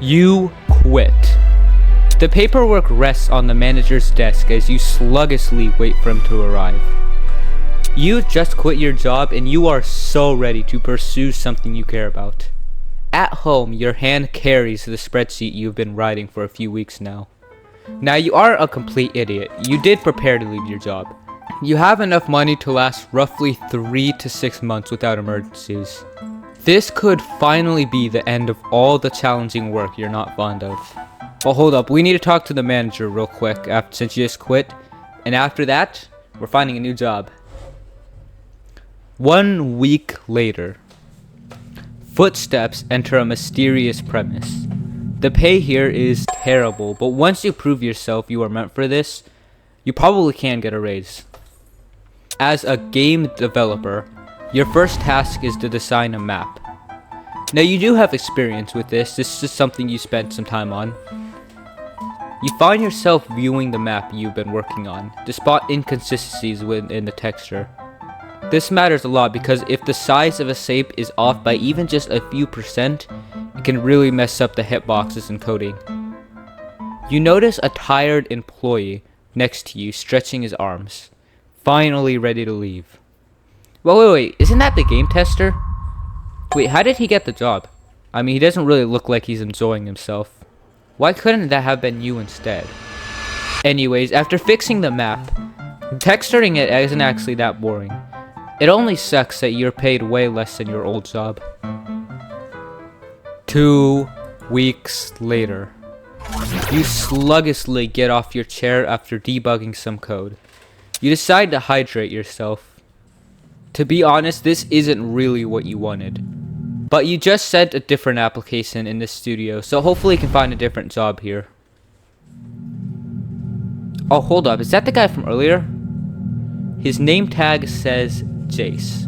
You quit. The paperwork rests on the manager's desk as you sluggishly wait for him to arrive. You just quit your job and you are so ready to pursue something you care about. At home, your hand carries the spreadsheet you've been writing for a few weeks now. Now, you are a complete idiot. You did prepare to leave your job. You have enough money to last roughly 3 to 6 months without emergencies. This could finally be the end of all the challenging work you're not fond of. Well, hold up, we need to talk to the manager real quick since you just quit. And after that, we're finding a new job. 1 week later. Footsteps enter a mysterious premise. The pay here is terrible, but once you prove yourself you are meant for this, you probably can get a raise. As a game developer, your first task is to design a map. Now, you do have experience with this is just something you spent some time on. You find yourself viewing the map you've been working on to spot inconsistencies within the texture. This matters a lot because if the size of a shape is off by even just a few percent, it can really mess up the hitboxes and coding. You notice a tired employee next to you stretching his arms, finally ready to leave. Wait, isn't that the game tester? Wait, how did he get the job? I mean, he doesn't really look like he's enjoying himself. Why couldn't that have been you instead? Anyways, after fixing the map, texturing it isn't actually that boring. It only sucks that you're paid way less than your old job. 2 weeks later. You sluggishly get off your chair after debugging some code. You decide to hydrate yourself. To be honest, this isn't really what you wanted. But you just sent a different application in this studio, so hopefully you can find a different job here. Oh, hold up, is that the guy from earlier? His name tag says Jace.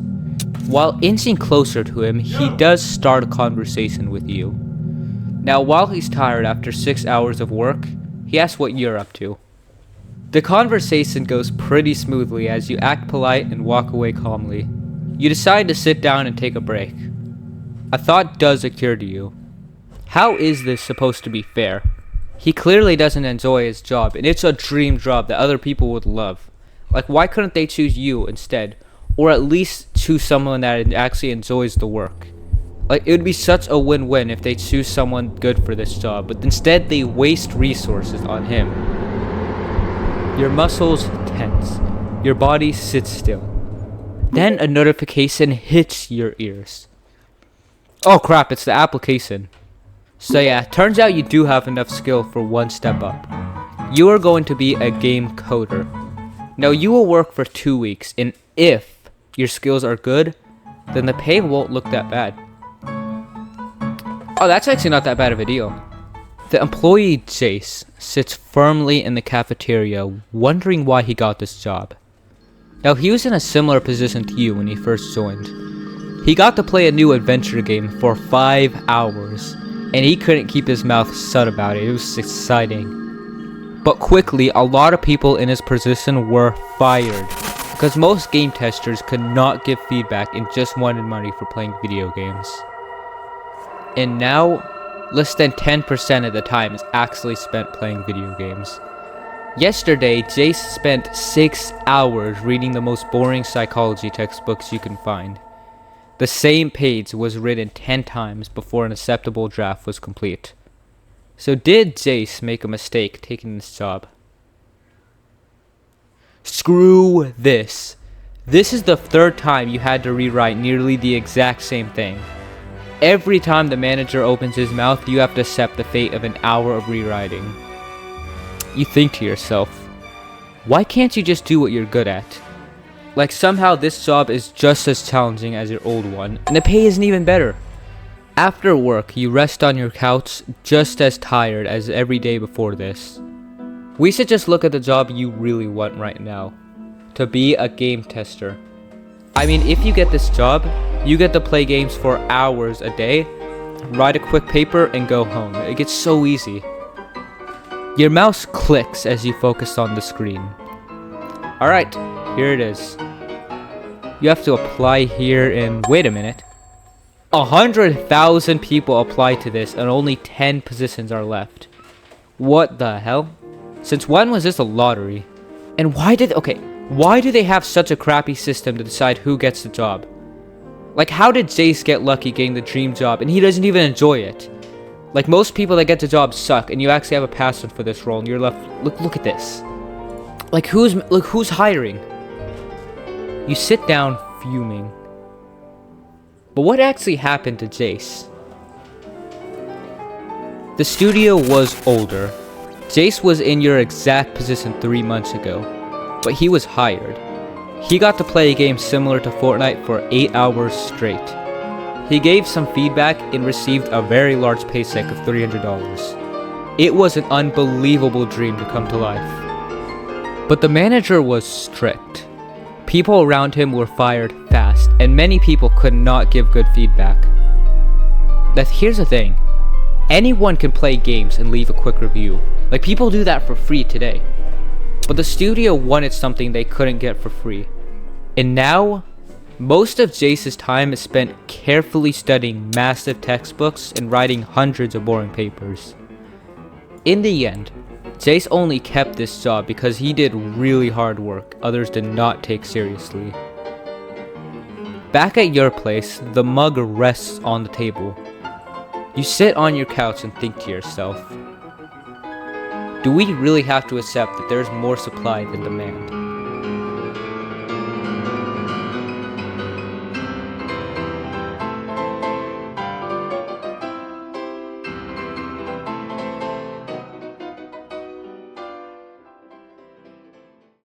While inching closer to him, he does start a conversation with you. Now, while he's tired after 6 hours of work, he asks what you're up to. The conversation goes pretty smoothly as you act polite and walk away calmly. You decide to sit down and take a break. A thought does occur to you. How is this supposed to be fair? He clearly doesn't enjoy his job, and it's a dream job that other people would love. Like, why couldn't they choose you instead? Or at least choose someone that actually enjoys the work. Like, it would be such a win-win if they choose someone good for this job, but instead they waste resources on him. Your muscles tense. Your body sits still. Then a notification hits your ears. Oh crap, it's the application. So yeah, turns out you do have enough skill for one step up. You are going to be a game coder. Now, you will work for 2 weeks, and if your skills are good, then the pay won't look that bad. Oh, that's actually not that bad of a deal. The employee Jace sits firmly in the cafeteria, wondering why he got this job. Now, he was in a similar position to you when he first joined. He got to play a new adventure game for 5 hours, and he couldn't keep his mouth shut about it. It was exciting. But quickly, a lot of people in his position were fired, because most game testers could not give feedback and just wanted money for playing video games. And now, less than 10% of the time is actually spent playing video games. Yesterday, Jace spent 6 hours reading the most boring psychology textbooks you can find. The same page was written 10 times before an acceptable draft was complete. So did Jace make a mistake taking this job? Screw this. This is the 3rd time you had to rewrite nearly the exact same thing. Every time the manager opens his mouth, you have to accept the fate of an hour of rewriting. You think to yourself, why can't you just do what you're good at? Like, somehow this job is just as challenging as your old one, and the pay isn't even better. After work, you rest on your couch just as tired as every day before this. We should just look at the job you really want right now. To be a game tester. I mean, if you get this job, you get to play games for hours a day, write a quick paper, and go home. It gets so easy. Your mouse clicks as you focus on the screen. Alright, here it is. You have to apply here and wait a minute. 100,000 people applied to this and only 10 positions are left. What the hell? Since when was this a lottery? And why do they have such a crappy system to decide who gets the job? Like, how did Jace get lucky getting the dream job and he doesn't even enjoy it? Like, most people that get the job suck and you actually have a passion for this role and you're left, look at this. Like, who's hiring? You sit down fuming. But what actually happened to Jace? The studio was older. Jace was in your exact position 3 months ago, but he was hired. He got to play a game similar to Fortnite for 8 hours straight. He gave some feedback and received a very large paycheck of $300. It was an unbelievable dream to come to life. But the manager was strict. People around him were fired fast, and many people could not give good feedback. Here's the thing. Anyone can play games and leave a quick review. Like, people do that for free today. But the studio wanted something they couldn't get for free. And now, most of Jace's time is spent carefully studying massive textbooks and writing hundreds of boring papers. In the end, Jace only kept this job because he did really hard work others did not take seriously. Back at your place, the mug rests on the table. You sit on your couch and think to yourself, do we really have to accept that there's more supply than demand?